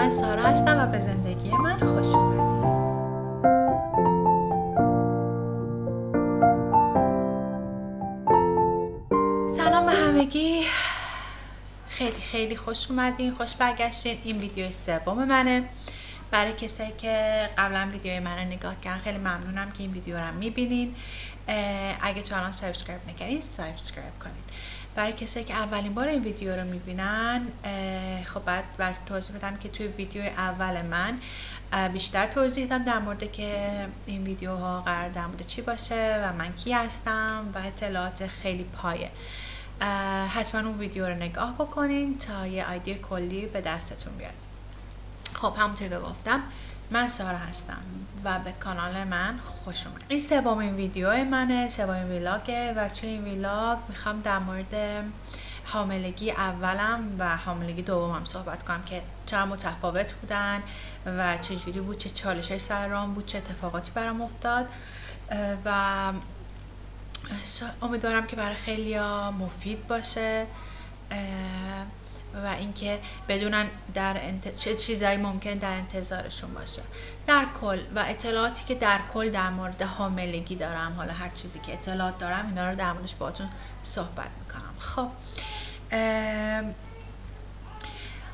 من سارا هستم و به زندگی من خوش اومدید. سلام به همگی، خیلی خوش اومدین، خوش برگشتین. این ویدیو سوم منه. برای کسایی که قبلا ویدیوی من رو نگاه کردن خیلی ممنونم که این ویدیو رو میبینین. اگه چنل سابسکرایب نکردین سابسکرایب کنین. برای کسایی که اولین بار این ویدیو رو میبینن، خب بعد توضیح بدم که توی ویدیو اول من بیشتر توضیح دادم در مورد که این ویدیوها قرار در مورد چی باشه و من کی هستم و اطلاعات خیلی پایه. حتما اون ویدیو رو نگاه بکنین تا یه ایده کلی به دستتون بیاد. خب همونطور که گفتم من سارا هستم و به کانال من خوش اومدید. این سومین ویدیو منه، سومین ویلاگه و توی این ویلاگ میخوام در مورد حاملگی اولم و حاملگی دومم صحبت کنم که چقدر متفاوت بودن و چه جوری بود، چه چالش‌های سر راهم بود، چه اتفاقاتی برام افتاد و امیدوارم که برای خیلیا مفید باشه و اینکه بدونن چه چیزایی ممکن در انتظارشون باشه در کل و اطلاعاتی که در کل در مورد حاملگی دارم. حالا هر چیزی که اطلاعات دارم اینا رو در موردش باهاتون صحبت میکنم. خب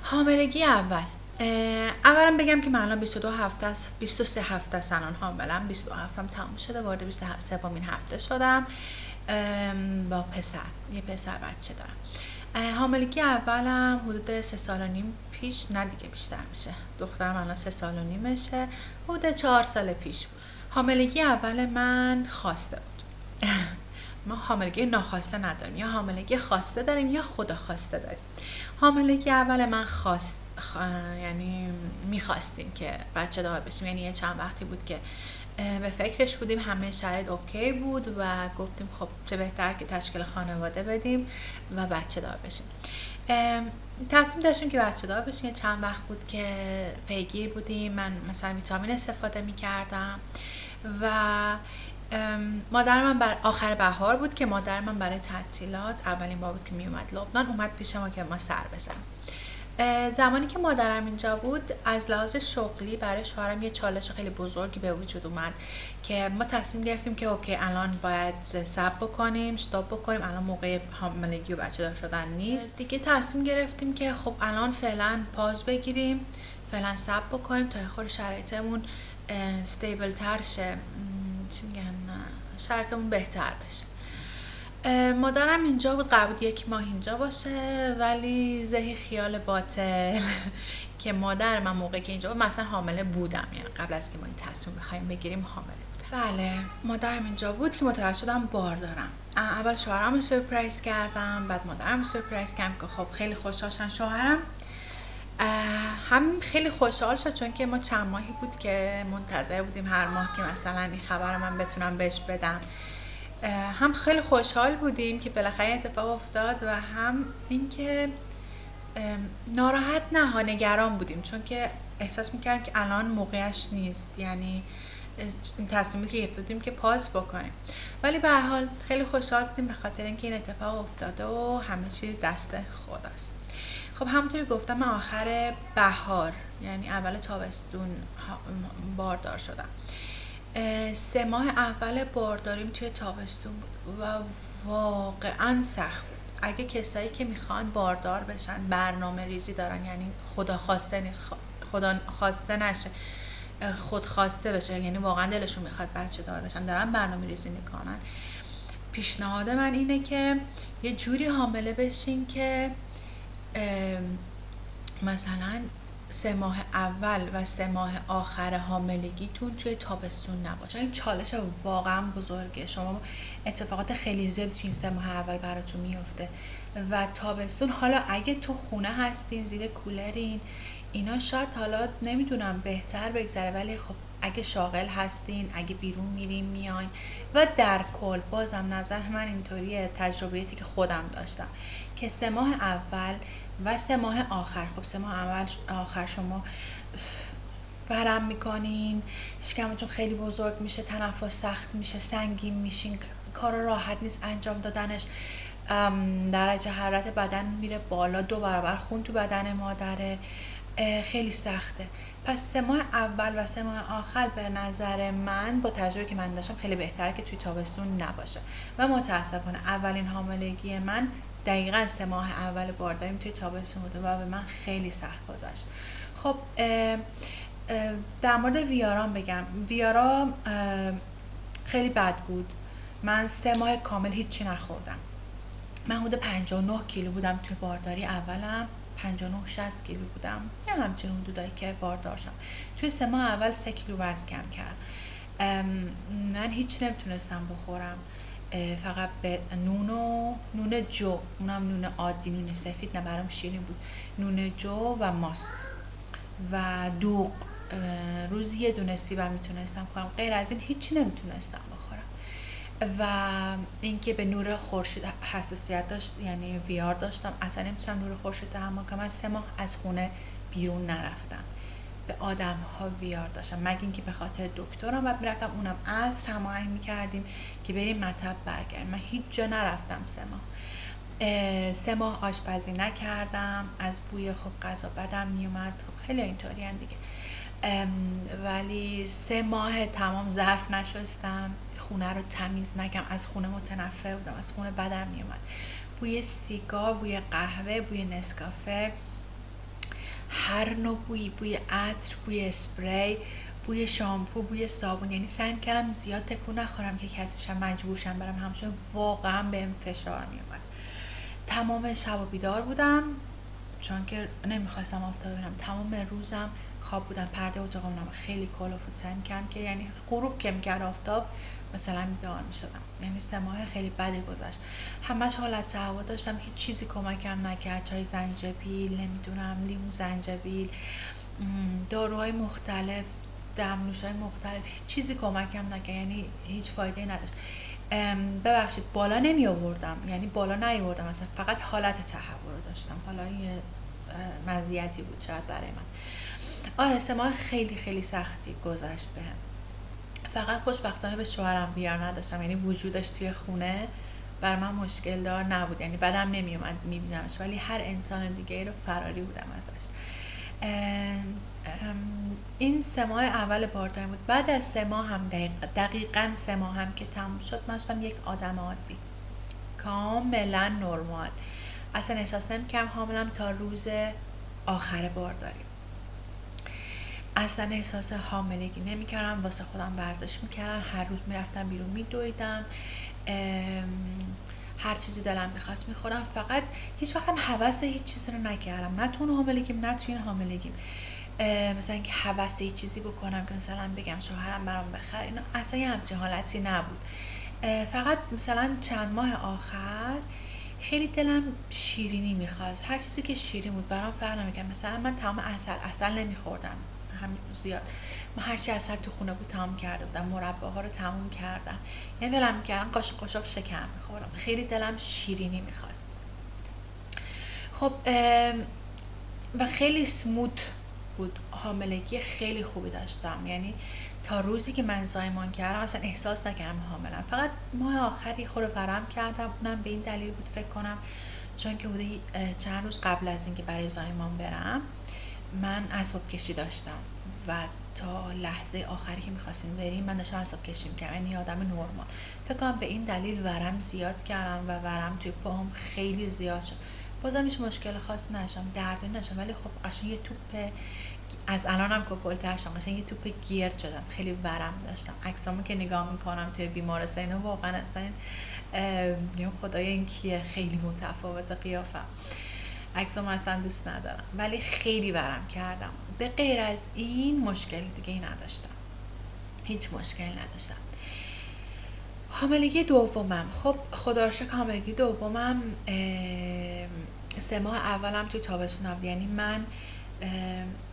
حاملگی اولا بگم که من الان 23 هفته است الان حاملم. 22 هفتم تموم شده، وارد 23مین هفته شدم. با یه پسر بچه دارم. حاملگی اولم حدود 3.5 سال پیش، نه دیگه بیشتر میشه، دخترم الان 3.5 سالشه، حدود 4 سال پیش بود. حاملگی اول من خواسته بود. ما حاملگی ناخواسته نداریم، یا حاملگی خواسته داریم یا خدا خواسته داریم. حاملگی اول من یعنی میخواستیم که بچه دار بشیم، یعنی یه چند وقتی بود که به فکرش بودیم، همه شرایط اوکی بود و گفتیم خب چه بهتر که تشکیل خانواده بدیم و بچه دار بشیم. تصمیم داشتیم که بچه دار بشیم. یه چند وقت بود که پیگیر بودیم، من مثلا ویتامین استفاده میکردم و مادر من آخر بهار بود که مادر من برای تعطیلات اولین بار بود که میومد لبنان، اومد پیش ما که ما سر بزنیم. زمانی که مادرم اینجا بود از لحاظ شغلی برای شوهرم یه چالش خیلی بزرگی به وجود اومد که ما تصمیم گرفتیم که اوکی الان باید صبر بکنیم، استاپ بکنیم، الان موقع حاملگی و بچه دار شدن نیست دیگه. تصمیم گرفتیم که خب الان فعلا پاز بگیریم، فعلا صبر بکنیم تا خود شرایطمون استیبل تر شه، چی میگن، شرایطمون بهتر بشه. مادرم اینجا بود، قرار بود 1 ماه اینجا باشه، ولی ذهی خیال باطل که مادر من موقعی که اینجا بود مثلا حامله بودم، یعنی قبل از که ما این تصمیم بخوایم بگیریم حامله بودم. بله مادرم اینجا بود که متوجه شدم بار دارم. اول شوهرم رو سورپرایز کردم، بعد مادرم رو سورپرایز کردم که خب خیلی خوشحال شدن. شوهرم هم خیلی خوشحال شد چون که ما چند ماهی بود که منتظر بودیم هر ماه که مثلا این خبر من بتونم بهش بدم. هم خیلی خوشحال بودیم که بالاخره اتفاق افتاد و هم اینکه ناراحت نه، نگران بودیم چون که احساس میکردیم که الان موقعش نیست، یعنی تصمیمی که گرفتیم که پاس بکنیم، ولی به هر حال خیلی خوشحال بودیم به خاطر اینکه این اتفاق افتاده و همه چیز دست خداست. خب همونطوری گفتم من آخر بهار یعنی اول تابستون باردار شدم. 3 ماه اول بارداریم توی تابستون بود و واقعا سخت بود. اگه کسایی که میخوان باردار بشن برنامه ریزی دارن، یعنی خدا خواسته نیست، خدا خواسته نشه، خود خواسته بشه، یعنی واقعا دلشون میخواد بچه دار بشن، دارن برنامه ریزی میکنن، پیشنهاد من اینه که یه جوری حامله بشین که مثلا 3 ماه اول و 3 ماه آخر حاملگیتون توی تابستون نباشه. این چالش واقعا بزرگه، شما اتفاقات خیلی زیادی توی این 3 ماه اول براتون میفته و تابستون حالا اگه تو خونه هستین زیر کولرین اینا شاید حالا نمیدونم بهتر بگذره، ولی خب اگه شاغل هستین، اگه بیرون میرین میاین و در کل بازم نظر من اینطوریه، تجربیاتی که خودم داشتم که 3 ماه اول و 3 ماه آخر، خب 3 ماه اول آخر شما ورم میکنین، شکمتون خیلی بزرگ میشه، تنفس سخت میشه، سنگین میشین، کار راحت نیست انجام دادنش، درجه حرارت بدن میره بالا، 2 برابر خون تو بدن مادره، خیلی سخته. پس 3 ماه اول و 3 ماه آخر به نظر من با تجربه که من داشتم خیلی بهتره که توی تابستون نباشه و متاسفانه اولین حاملگی من دقیقا 3 ماه اول بارداریم توی تابستون بوده و به من خیلی سخت گذشت. خب در مورد ویارام بگم، ویارا خیلی بد بود. من 3 ماه کامل هیچی نخوردم. من حدود 59 کیلو بودم توی بارداری اولم، 59-60 کیلو بودم، یه همچین حدودایی که باردار شدم. توی 3 ماه اول 3 کیلو وزن کم کردم. من هیچ نمیتونستم بخورم، فقط به نون جو، اونم نون عادی، نون سفید، نه برام شیرین بود، نون جو و ماست و دوغ. روزی یه دونه سیبم میتونستم بخورم، غیر از این هیچی نمیتونستم بخورم. و اینکه به نور خورشید حساسیت داشت، یعنی ویار داشتم، اصلا نمیتونم نور خورشید تحمل کنم. من 3 ماه از خونه بیرون نرفتم، به آدم ها ویار داشتم، مگه اینکه به خاطر دکترم بعد میرفتم، اونم عصر هماهنگ میکردیم که بریم مطب برگردیم. من هیچ جا نرفتم 3 ماه. 3 ماه آشپزی نکردم، از بوی خب غذا بدم میومد. خب خیلی اینطوری هم دیگه. ولی 3 ماه تمام ظرف نشستم، خونه رو تمیز نکردم، از خونه متنفر بودم، از خونه بدم میومد. بوی سیگار، بوی قهوه، بوی نسکافه، هر نوع بوی عطر، بوی اسپری، بوی شامپو، بوی صابون. یعنی سعی کردم زیاد تکون نخورم که کسی بشم مجبور شم برم، همچون واقعا بهم فشار میومد. تمام شب و بیدار بودم چون که نمیخواستم آفتاب ببینم. تمام روزم خواب بودم، پرده اتاقم خیلی کلافت سعی می‌کردم که یعنی غروب که می‌کرد آفتاب مثلا بیدار می‌شدم. یعنی 3 ماه خیلی بدی گذشت. همش حالت تهوع داشتم، هیچ چیزی کمکم نکرد. چای زنجبیل، نمیدونم لیمو زنجبیل، داروهای مختلف، دمنوش‌های مختلف، هیچ چیزی کمکم نکرد، یعنی هیچ فایده‌ای نداشت. ببخشید بالا نمی آوردم، یعنی بالا نیاوردم، مثلا فقط حالت تهوع رو داشتم. حالا یه مزیتی بود شاید برای من. آره 3 ماه خیلی خیلی سختی گذشت بهم. فقط خوشبختانه به شوهرم ویار نداشتم، یعنی وجودش توی خونه بر من مشکل دار نبود، یعنی بدم نمی اومد میبینمش، ولی هر انسان دیگه رو فراری بودم ازش. این 3 ماه اول بارداری بود. بعد از 3 ماه هم دقیقاً 3 ماه هم که تموم شد، من شدم یک آدم عادی، کاملا نرمال. اصلا احساس نمی‌کردم حاملم تا روز آخر بارداری. اصلا احساس حاملگی نمی‌کردم، واسه خودم ورزش می‌کردم، هر روز میرفتم بیرون میدویدم، هر چیزی دلم می‌خواست می‌خوردم. فقط هیچ وقتم هوس هیچ چیزی رو نکردم، نه تو حاملگیم نه تو این حاملگیم. مثلا اینکه هوس یه چیزی بکنم که مثلا بگم شوهرم برام بخره، اینا اصلا یه همچین حالتی نبود. فقط مثلا چند ماه آخر خیلی دلم شیرینی میخواست، هر چیزی که شیرین بود برام فرق نمیکرد. مثلا من تمام اصل نمیخوردم، همین زیاد. من هرچی اصل تو خونه بود تمام کرده بودم، مرباها رو تمام کردم، یعنی ولم میکردم قاشق قاشق شکر میخوردم. خیلی دلم شیرینی میخواست. خب و خیلی سموت بود، حاملگی خیلی خوبی داشتم، یعنی تا روزی که من زایمان کردم اصلا احساس نکردم حاملم. فقط ماه آخری خورو ورم کردم، اونم به این دلیل بود فکر کنم چون که بوده چند روز قبل از اینکه برای زایمان برم من اسباب کشی داشتم و تا لحظه آخری که میخواستیم بریم من داشتم اسباب کشی میکردم، یعنی آدم نرمال. فکر کنم به این دلیل ورم زیاد کردم و ورم توی پاهم خیلی زیاد شد. بازم هیچ مشکل خاص نشم، دردی نشم، ولی خب قشنگ یه توپ، از الانم کپلتر شدم، قشنگ یه توپ گرد شدم، خیلی ورم داشتم. عکسامو که نگاه میکنم توی بیمارستان اینو واقعا اصلا یا خدای این کیه، خیلی متفاوت قیافم. عکسامو اصلا دوست ندارم، ولی خیلی ورم کردم. به غیر از این مشکل دیگه ای نداشتم، هیچ مشکل نداشتم. حاملگی دومم، خب خدا رو شکر حاملگی دومم 3 ماه اولم توی تابستون بود، یعنی من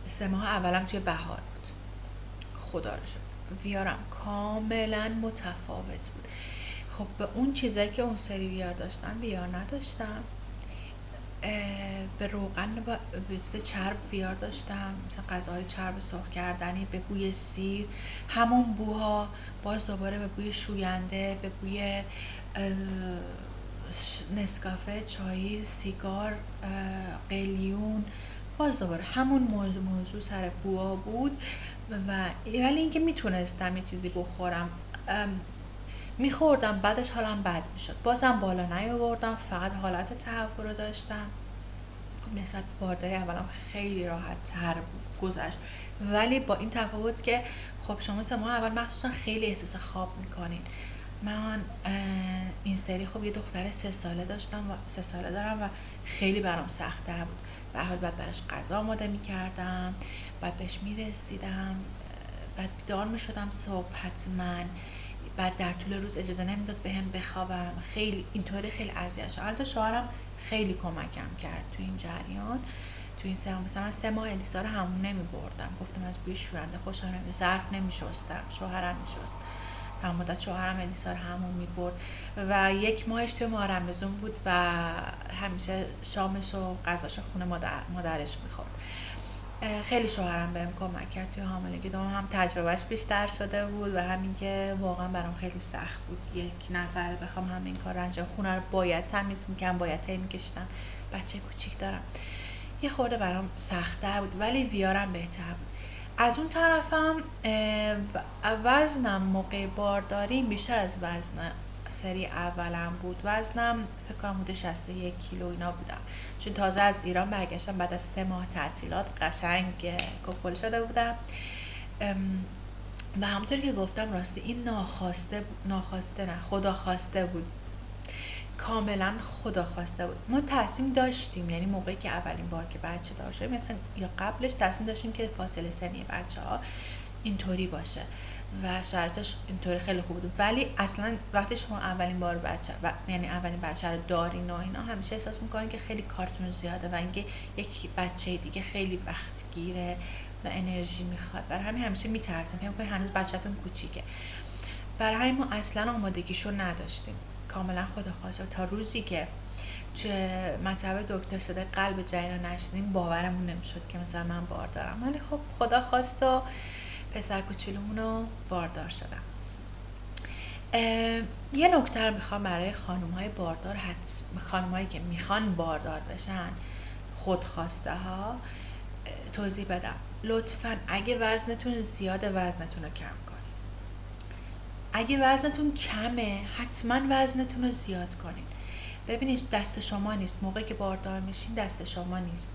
3 ماه اولم توی بهار بود. خدا رو شکر ویارم کاملا متفاوت بود. خب به اون چیزایی که اون سری ویار داشتم ویار نداشتم. به روغن به چرب ویار داشتم، مثلا غذاهای چرب سرخ کردنی، به بوی سیر، همون بوها، باز دوباره به بوی شوینده، به بوی نسکافه، چای، سیگار، قلیون، باز دوباره همون موضوع سر بوها بود ولی اینکه میتونستم یه چیزی بخورم میخوردم، بعدش حالم بد میشد، بازم بالا نیاوردم، فقط حالت تهوع رو داشتم. خب نسبت به بارداری اولم خیلی راحت تر گذشت، ولی با این تفاوت که خب شما 3 ماه اول مخصوصا خیلی احساس خواب میکنین. من این سری خب یه دختر 3 ساله داشتم و 3 ساله دارم و خیلی برام سخت تر بود. به هر حال بعد براش غذا آماده میکردم، بعد بهش میرسیدم، بعد بیدار میشدم صبح حتما، بعد در طول روز اجازه نمیداد بهم بخوابم. خیلی اینطوری خیلی اذیت شدم. البته شوهرم خیلی کمکم کرد تو این جریان. تو این 3 ماه مثلا من 3 ماه الیسا رو همون نمیبردم، گفتم از بوی شوینده خوشم نمیاد، ظرف نمیشستم، شوهرم میشست. تمام مدت شوهرم الیسا رو همون میبرد و 1 ماهش توی ماه رمضان بود و همیشه شامش و غذاش خونه مادرش میخورد. خیلی شوهرم بهم کمک کرد توی حاملگی دوم، هم تجربهش بیشتر شده بود و همین که واقعا برام خیلی سخت بود 1 نفر بخوام همین کار رو انجام. خونه رو باید تمیز میکنم، باید تی میکشیدم، بچه کوچیک دارم، یه خورده برام سخت‌تر بود ولی ویارم بهتر بود. از اون طرفم وزنم موقع بارداری بیشتر از وزن سری اولم بود. وزنم فکر کنم حدود 61 کیلو اینا بودم، چون تازه از ایران برگشتم بعد از 3 ماه تعطیلات قشنگ کپل شده بودم و همونطوری که گفتم راستی این ناخواسته نه خدا خواسته بود، کاملا خدا خواسته بود. ما تصمیم داشتیم، یعنی موقعی که اولین بار که بچه داشتیم مثلا یا قبلش تصمیم داشتیم که فاصله سنی بچه‌ها اینطوری باشه و شرایطش اینطوری خیلی خوب بود، ولی اصلا وقتی شما اولین بار بچه یعنی اولین بچه رو دارین و اینا همیشه احساس میکنین که خیلی کارتون زیاده و اینکه یک بچه دیگه خیلی وقت گیره و انرژی میخواد. برای همین همیشه میترسیم، فکر می‌کنین هنوز بچه‌تون کوچیکه. برای همین ما اصلا آمادگیشو نداشتیم، کاملا خدا خواسته. تا روزی که توی مطب دکتر صدای قلب جنین رو نشنیدیم باورمون نمیشد که مثلا من باردارم، ولی خب خدا خواست و پسر کوچولومون رو باردار شدم. یه نکته رو میخوام برای خانم‌های باردار، خانم‌هایی که میخوان باردار بشن، خودخواسته ها، توضیح بدم. لطفاً اگه وزنتون زیاده وزنتون رو کم کنید. اگه وزنتون کمه حتما وزنتون رو زیاد کنید. ببینید دست شما نیست، موقعی که باردار میشین دست شما نیست.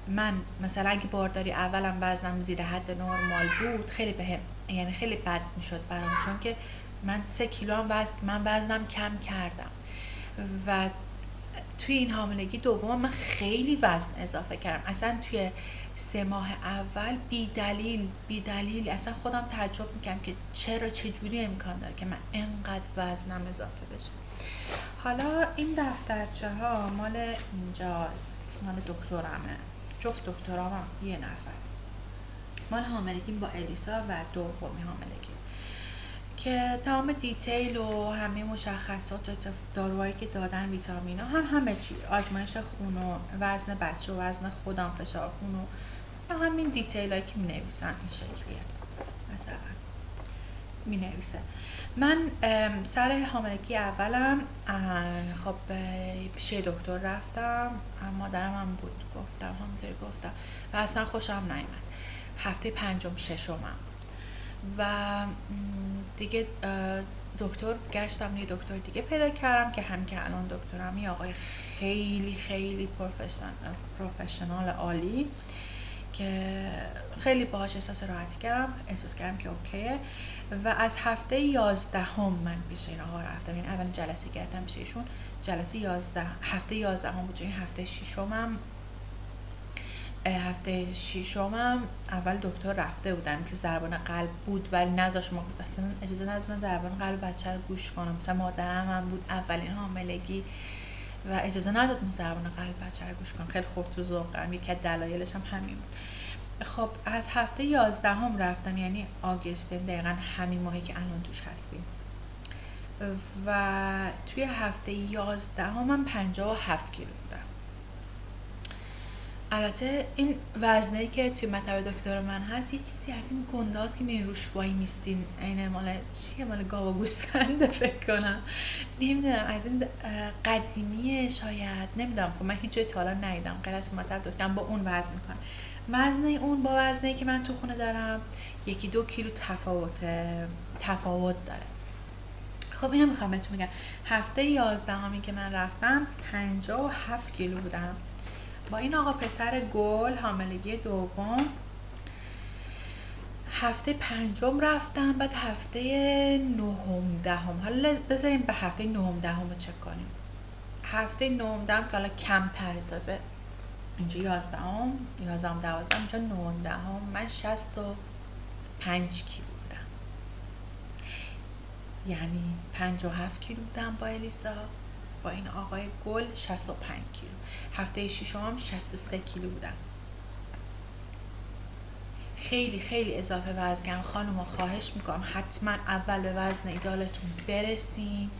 من مثلا اگه بارداری اولم وزنم زیر حد نرمال بود خیلی یعنی خیلی بد میشد برام، چون که من 3 کیلو هم من وزنم کم کردم و توی این حاملگی دوم من خیلی وزن اضافه کردم. اصلا توی 3 ماه اول بی دلیل اصلا خودم تعجب میکنم که چجوری امکان داره که من اینقدر وزنم اضافه بشه. حالا این دفترچه ها مال اینجاست، مال دکترمه، جفت دکترامم یه نفر. مال حاملگیم با الیسا و دومی حاملگی که تمام دیتیل و همه مشخصات و داروهایی که دادن، ویتامینا همه چی، آزمایش خون و وزن بچه و وزن خودم، فشار خون و همین دیتیل هایی که می نویسن این شکلیه. مثلا می نویسه من سر حاملگی اولم خب پیش دکتر رفتم، مادرم هم بود گفتم همونطوری گفتم و اصلا خوشم نیامد. هفته 5 6 بود و دیگه دکتر گشتم، یه دکتر دیگه پیدا کردم که همین که الان دکترم، یه آقای خیلی خیلی پروفشنال عالی که خیلی باهاش احساس راحتی کردم، احساس کردم که اوکیه و از هفته 11 من پیش این آقا رفتم. یعنی اول جلسه گرفتم پیش ایشون، جلسه 11 هفته 11 بود، چون هفته 6 هفته 6 اول دکتر رفته بودم که ضربان قلب بود ولی نذاشت، ما اصلا اجازه ندادن ضربان قلب بچه رو گوش کنم. مثلا مادرم هم بود اولین حاملگی و اجازه نداد من ضربان قلب بچه رو گوش کنم. خیلی خوب تو ذوقم، یکی از دلایلش هم همین بود. خب از هفته 11 رفتم، یعنی آگوست، دقیقا همین ماهی که الان توش هستیم و توی هفته 11 من 57 کیلو بودم. البته این وزنه‌ای که توی مطب دکتر من هست یه چیزی از این گنداست که میرین روش وای میستین، این مال چیه، مال گاو و گوسفنده فکر کنم، نمیدونم از این قدیمیه شاید، نمیدونم. خب من هیچ جای تا حالا ندیدم غیر از مطب دکتر با اون وزن میکنم. وزنه اون با وزنه‌ای که من تو خونه دارم 1-2 کیلو تفاوت داره. خب اینو میخوام بهتون بگم، هفته 11 که من رفتم 57 کیلو بودم. با این آقا پسر گل حاملگی دوم هفته 5 رفتم، بعد هفته 9-10. حالا بذاریم به هفته 9-10 رو چک کنیم. هفته 9 که حالا کمتر، تازه اینجا 11 12 اینجا 9 من 65 کیلو بودم، یعنی 57 کیلو بودم با الیسا، با این آقای گل 65 کیلو. هفته 6 هم 63 کیلو بودم. خیلی خیلی اضافه وزنم. خانوما خواهش میکنم حتما اول به وزن ایدالتون برسین،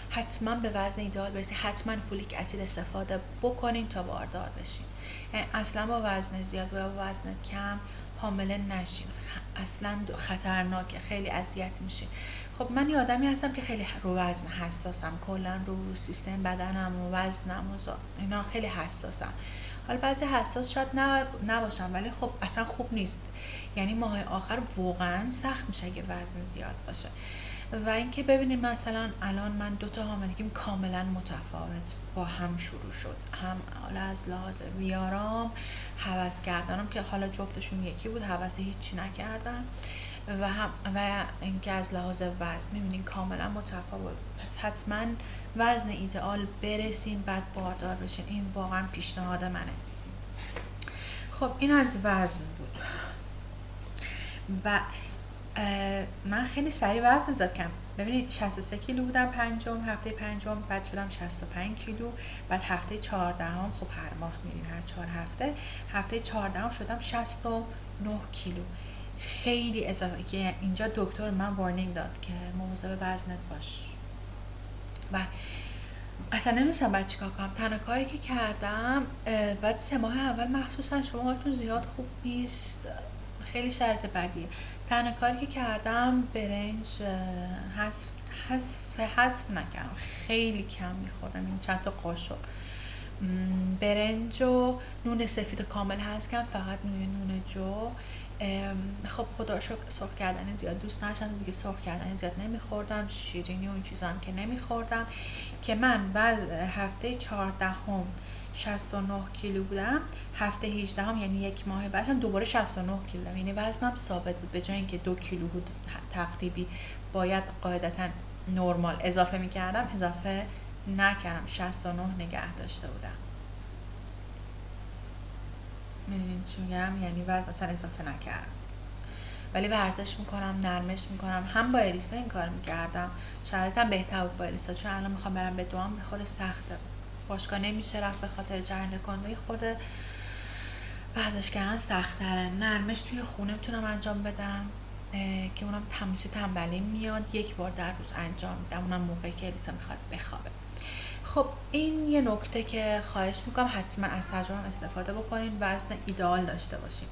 حتما به وزن ایدال برسین، حتما فولیک اسید استفاده بکنین تا باردار بشین. یعنی اصلا با وزن زیاد با وزن کم حامله نشین، اصلا خطرناکه، خیلی اذیت میشین. خب من یه آدمی هستم که خیلی رو وزن حساسم، کلا رو سیستم بدنم و وزنم و اینا خیلی حساسم. حالا بعضی حساس شاید نباشم، ولی خب اصلا خوب نیست، یعنی ماه آخر واقعا سخت میشه اگه وزن زیاد باشه. و اینکه ببینید مثلا الان من 2 حاملگیم کاملا متفاوت با هم شروع شد، هم حالا از لحاظ ویارام، هوس کردنم که حالا جفتشون یکی بود، هوس هیچی نکردم، و اینکه از لحاظ وزن میبینین کاملا متفاوت. پس حتما وزن ایدئال برسین بعد باردار بشین، این واقعا پیشنهاد منه. خب این از وزن بود. و من خیلی سریع وزن اضافه کردم. ببینید 63 کیلو بودم هفته 5، بعد شدم 65 کیلو، بعد هفته 14 خب هر ماه میریم هر 4 هفته 14 شدم 69 کیلو. خیلی اضافه که اینجا دکتر من وارنینگ داد که مواظب وزنت باش و اصلا نمی‌دونستم بعد چیکار کنم. تنها کاری که کردم بعد 3 ماه اول مخصوصا شما حالتون زیاد خوب نیست، خیلی شرط بدیه، تنها کاری که کردم برنج حذف نکردم، خیلی کم میخوردم، این چند تا قاشق برنج و نون سفید کامل حذف کردم، فقط نون جو. خب خدا رو شکر سرخ کردن زیاد دوست نداشتم دیگه، سرخ کردن زیاد نمیخوردم، شیرینی و این چیزا هم که نمیخوردم، که من هفته 14 69 کیلو بودم، هفته 18 یعنی 1 ماه بعدش دوباره 69 کیلو، یعنی وزنم ثابت بود، به جای اینکه 2 کیلو بود تقریبی باید قاعدتا نرمال اضافه میکردم، اضافه نکردم، 69 نگه داشته بودم. میدونین چی میگم؟ یعنی وزن اصلا اضافه نکردم، ولی ورزش میکنم، نرمش میکنم. هم با الیسا این کار میکردم، شرایطم بهتر بود با الیسا، چون الان میخوام برم به دوام، بخوره سخته، باشگاه نمیشه رفت به خاطر جرنده کنده خورده، ورزش کردن سخت‌تره. نرمش توی خونه میتونم انجام بدم که اونم همیشه تنبلی میاد، 1 بار در روز انجام میدم، اونم موقعی که الیسا میخواد بخوابه. خب این یه نکته که خواهش میکنم حتما از تجربه استفاده بکنین، وزن ایدئال داشته باشین.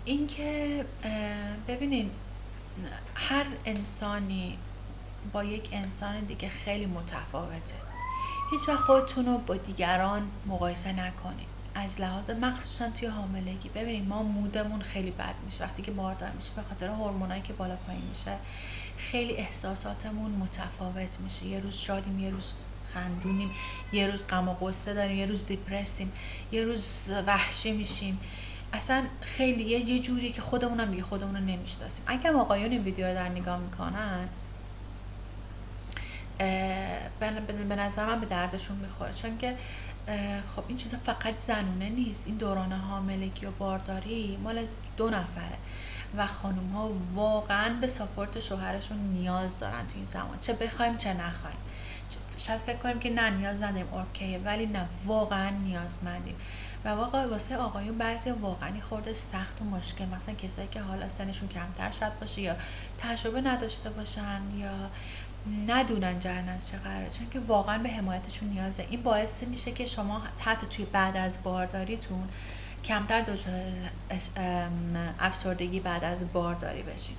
این که ببینین هر انسانی با یک انسان دیگه خیلی متفاوته، هیچ وقت خودتون رو با دیگران مقایسه نکنین از لحاظ مخصوصا توی حاملگی. ببینید ما مودمون خیلی بد میشه وقتی که باردار میشه، به خاطر هورمونایی که بالا پایین میشه، خیلی احساساتمون متفاوت میشه، یه روز شادیم، یه روز خندونیم، یه روز غم و غصه داریم، یه روز دیپرسیم، یه روز وحشی میشیم، اصلا خیلی یه جوری که خودمونم دیگه خودمون رو نمیشناسیم. اگه آقایون این ویدیو رو در نگاه میکنن به نظر من به دردشون میخوره، چون که خب این چیزا فقط زنونه نیست، این دوران حاملگی و بارداری مال 2 نفره و خانوم ها واقعا به ساپورت شوهرشون نیاز دارن تو این زمان، چه بخوایم چه نخوایم. شاید فکر کنیم که نه نیاز نداریم، اوکیه، ولی نه، واقعا نیازمندیم. و واقعا واسه آقایون بعضی واقعا خورده سخت و مشکل، مثلا کسایی که حالا سنشون کمتر شاید باشه یا تجربه نداشته باشن یا ندونن جریان از چه قراره، چون که واقعا به حمایتشون نیازه. این باعث میشه که شما حتی توی بعد از بارداریتون کمتر دچار افسردگی بعد از بارداری بشین.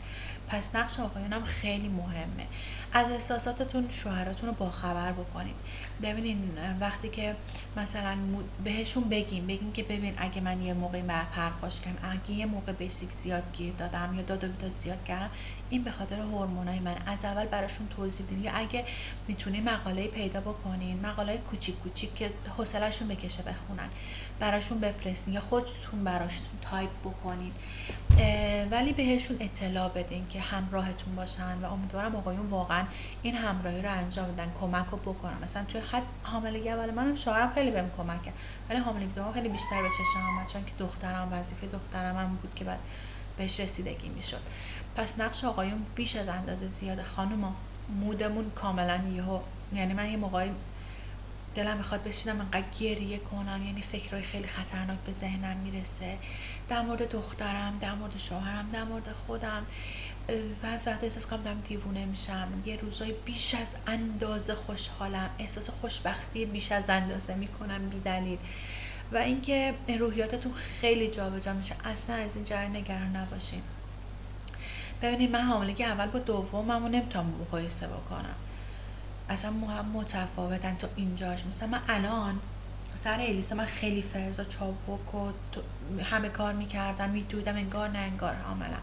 پس نقش آقایون هم خیلی مهمه. از احساساتتون شوهراتون رو باخبر بکنین. ببینین وقتی که مثلا بهشون بگین که ببین اگه من یه موقعی پرخاش کردم، اگه یه موقع بیسیک زیاد گیر دادم یا داد و بیداد زیاد کردم، این به خاطر هورمونای من. از اول براشون توضیح بدین. یا اگه میتونین مقاله پیدا بکنین، مقاله کوچیک کوچیک که حوصله‌شون بکشه بخونن، براشون بفرستین یا خودتون براشون تایپ بکنین، ولی بهشون اطلاع بدین که همراهتون باشن. و امیدوارم آقایون واقعا این همراهی رو انجام بدن، کمک رو بکنن. مثلا توی حد حاملگی اول منم شوهرم خیلی بهم کمک کرد، ولی حاملگی دوم خیلی بیشتر به چشم اومد، چون که دخترم وظیفه دخترم هم بود که بعد بهش رسیدگی میشد. پس نقش آقایون بیش از اندازه زیاده. خانوما مودمون کاملا یهو، یعنی من یه موقعی دلم میخواد بشینم انقدر گریه کنم، یعنی فکرهای خیلی خطرناک به ذهنم میرسه در مورد دخترم، در مورد شوهرم، در مورد خودم. بعض وقت احساس کنم دارم دیوونه میشم. یه روزای بیش از اندازه خوشحالم، احساس خوشبختی بیش از اندازه میکنم بی دلیل. و اینکه روحیاتتون خیلی جابجا میشه. اصلا از این جریان نگران نباشین. ببینید من حاملگی اول با دوممو نمیتونم مقایسه بکنم، اصلا متفاوتن تا اینجاش. مثلا من الان سر الیسا من خیلی فرزا چابک و همه کار میکردم، میدودم انگار نه انگار حاملم.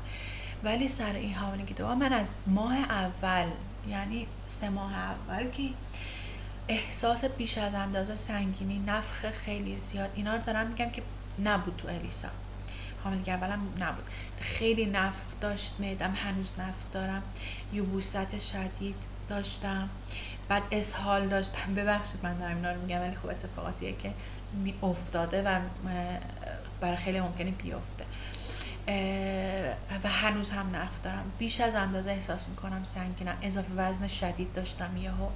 ولی سر این حاملگی دوم من از ماه اول، یعنی 3 ماه اول که احساس بیش از اندازه سنگینی، نفخ خیلی زیاد، اینا رو دارم میگم که نبود تو الیسا. حاملگی اولم نبود، خیلی نفخ داشت معدم، هنوز نفخ دارم، یبوست شدید داشتم، بعد اسهال داشتم. ببخشید من دارم اینا رو میگم، ولی خب اتفاقاتیه که می افتاده و برای خیلی ممکنه بیفته. و هنوز هم نفخ دارم، بیش از اندازه احساس میکنم سنگینم، اضافه وزن شدید داشتم. یهو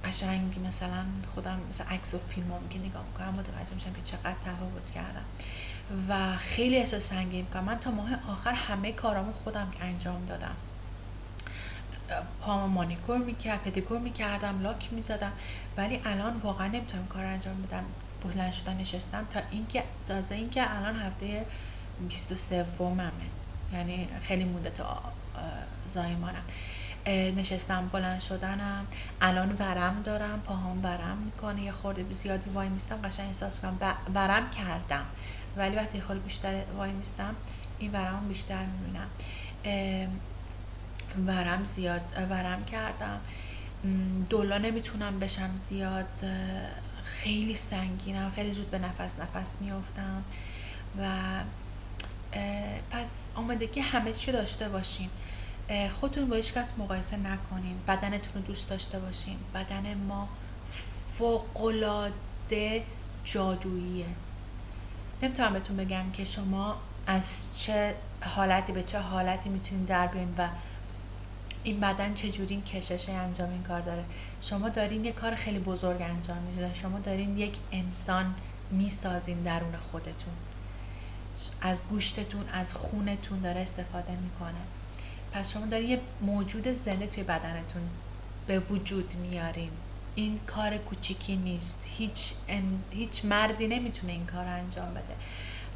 قشنگ مثلا خودم مثلا عکس و فیلمام که نگاه میکنم متوجه میشم که چقدر تفاوت کردم و خیلی احساس سنگین میکنم. من تا ماه آخر همه کارامو خودم انجام دادم، پامو مانیکور میکردم، پدیکور میکردم، لاک میزدم، ولی الان واقعا نمیتونم کار انجام بدم. بلند شدن نشستم تا اینکه تازه اینکه الان هفته 23 ممه، یعنی خیلی مونده تا زایمانم. نشستم بلند شدنم، الان ورم دارم، پاهام ورم میکنه، یه خورده زیادی وای میستم قشنگ احساس کنم ورم کردم، ولی وقتی خیلی بیشتر وای میستم این ورم بیشتر میبینم. ورم کردم، دولا نمیتونم بشم زیاد، خیلی سنگینم، خیلی زود به نفس میافتم. و پس آمادگی همه چی داشته باشین، خودتون با هیچ کس مقایسه نکنین، بدنتون رو دوست داشته باشین. بدن ما فوق‌العاده جادوییه. نمیتونم بهتون بگم که شما از چه حالتی به چه حالتی میتونین در بیاین و این بدن چجوری این کششه انجام این کار داره. شما دارین یک کار خیلی بزرگ انجام میدین، شما دارین یک انسان میسازین درون خودتون، از گوشتتون، از خونتون داره استفاده میکنه. پس شما دارین یه موجود زنده توی بدنتون به وجود میارین. این کار کوچیکی نیست، هیچ مردی نمیتونه این کار انجام بده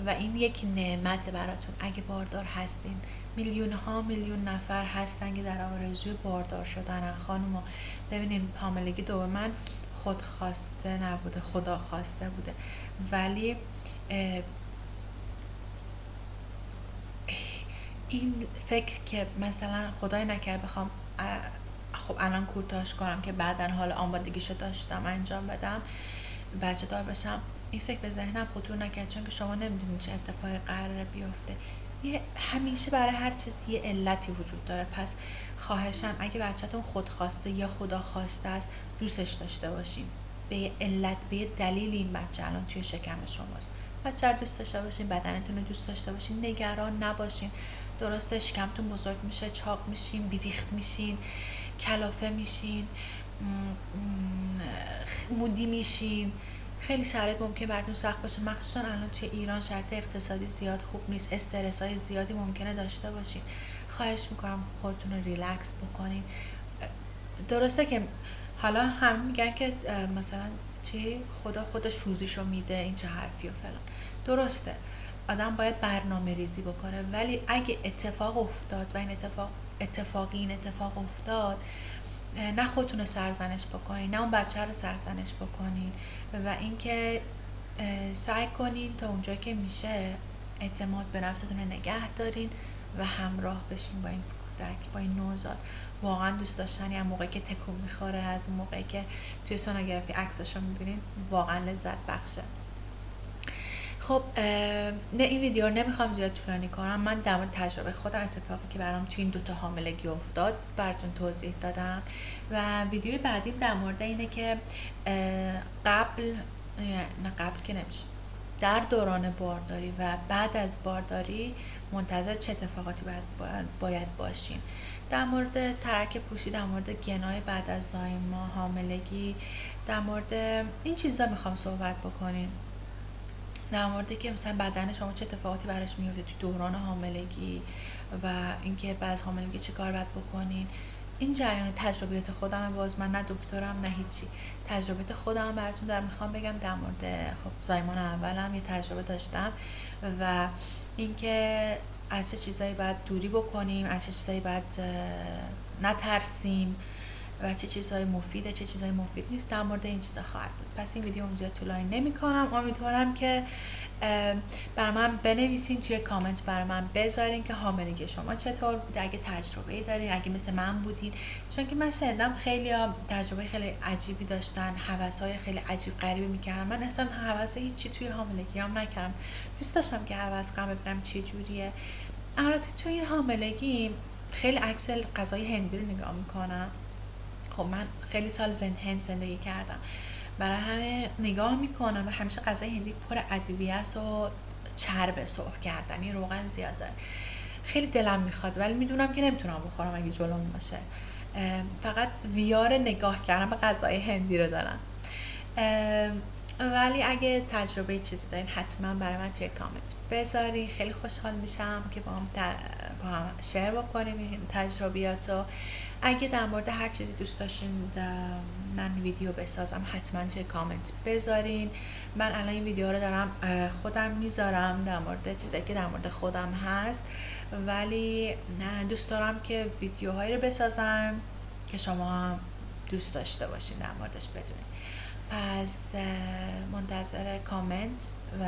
و این یک نعمت براتون. اگه باردار هستین، میلیون نفر هستن که در آرزوی باردار شدن. خانوما ببینین حاملگی دوم من خودخواسته نبوده، خدا خواسته بوده، ولی این فکر که مثلا خدای نکرد بخوام خب الان کوتاش کنم که بعدن حال آمادگیشو داشتم انجام بدم، بچه دار بشم، این فکر به ذهنم خطور نکرد، چون که شما نمیدونید چه اتفاقی قراره بیفته. همیشه برای هر چیز یه علتی وجود داره. پس خواهشاً اگه بچه‌تون خودخواسته یا خدا خواسته است، دوستش داشته باشین. به یه علت، به یه دلیل این بچه الان توی شکم شماست. بچه رو دوست داشته باشین، بدنتون رو دوست داشته باشین، نگران نباشین. درسته شکمتون بزرگ میشه، چاق میشین، بیریخت میشین، کلافه میشین، مودی میشین، خیلی شرایط ممکنه براتون سخت باشه، مخصوصا الان توی ایران شرایط اقتصادی زیاد خوب نیست، استرس‌های زیادی ممکنه داشته باشین. خواهش میکنم خودتون رو ریلکس بکنین، درسته که حالا هم میگن که مثلا چی خدا خودش روزیشو میده، این چه حرفی و فلان. درسته آدم باید برنامه ریزی بکنه، ولی اگه اتفاق افتاد و این اتفاق افتاد، نه خودتون رو سرزنش بکنین، نه اون بچه رو سرزنش بکنین و اینکه سعی کنین تا اونجا که میشه اعتماد به نفستون رو نگه دارین و همراه بشین با این کودک، با این نوزاد. واقعا دوست داشتنی هم موقعی که تکون میخوره، از اون موقعی که توی سونوگرافی عکسش رو میبینین، واقعا لذت بخشه. خب نه این ویدیو رو نمیخوام زیاد طولانی کنم. من در مورد تجربه خودم، اتفاقی که برام توی این 2 حاملگی افتاد براتون توضیح دادم و ویدیوی بعدیم در مورد اینه که قبل که نمیشه، در دوران بارداری و بعد از بارداری منتظر چه اتفاقاتی باید باشین. در مورد ترک پوستی، در مورد گنای بعد از زایمان، حاملگی، در مورد این چیزا میخوام صحبت بکنیم. در موردی که مثلا بدن شما چه اتفاقاتی براش میفته تو دوران حاملگی و اینکه بعد از حاملگی چه کار باید بکنین. این جریان تجربیات خودم، باز من نه دکترم نه هیچی، تجربیات خودم براتون میخوام بگم. در مورد خب زایمان اولم یه تجربه داشتم و اینکه از چه چیزایی باید دوری بکنیم، از چه چیزایی باید نترسیم و چه چیزهای مفیده، چه چیزهای مفید نیست. در مورد این چیزا خواهد بود. پس این ویدیو زیاد طولانی نمی‌کنم. امیدوارم که برای من بنویسین، توی کامنت برای من بذارین که حاملگی شما چطور بوده، اگه تجربه‌ای دارین، اگه مثل من بودین. چون که من شنیدم خیلی‌ها تجربه خیلی عجیبی داشتن، هوس‌های خیلی عجیب غریبی می‌کردن. من اصلا هوس هیچی توی حاملگیام نکردم. دوست داشتم که هوس کنم ببینم چه جوریه. البته توی این حاملگی خیلی عکس غذای هندی رو نگاه می‌کنم. خب من خیلی سال هند زندگی کردم، برای همه نگاه میکنم و همیشه غذای هندی پر ادویه است و چرب سرخ کردنی، روغن زیاد داره. خیلی دلم میخواد ولی میدونم که نمیتونم بخورم اگه جلوم باشه. فقط ویار نگاه کردم به غذای هندی رو دارم. ولی اگه تجربه چیزی دارین حتما برای من توی کامنت بذارین. خیلی خوشحال میشم که با هم شیر بکنیم این تجربیاتو. اگه در مورد هر چیزی دوست داشتین من ویدیو بسازم حتما توی کامنت بذارین. من الان این ویدیو رو دارم خودم میذارم در مورد چیزایی که در مورد خودم هست، ولی دوست دارم که ویدیوهایی رو بسازم که شما دوست داشته باشین در موردش بدونین. پس منتظر کامنت و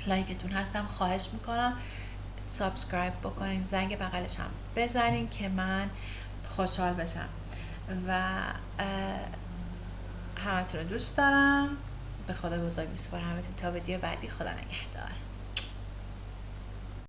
لایکتون هستم. خواهش میکنم سابسکرایب بکنین، زنگ بغلش هم بزنین که من خوشحال بشم و همتون رو دوست دارم. به خدا بزرگ میسپارم همتون. تا ویدیو بعدی، خدا نگهدار.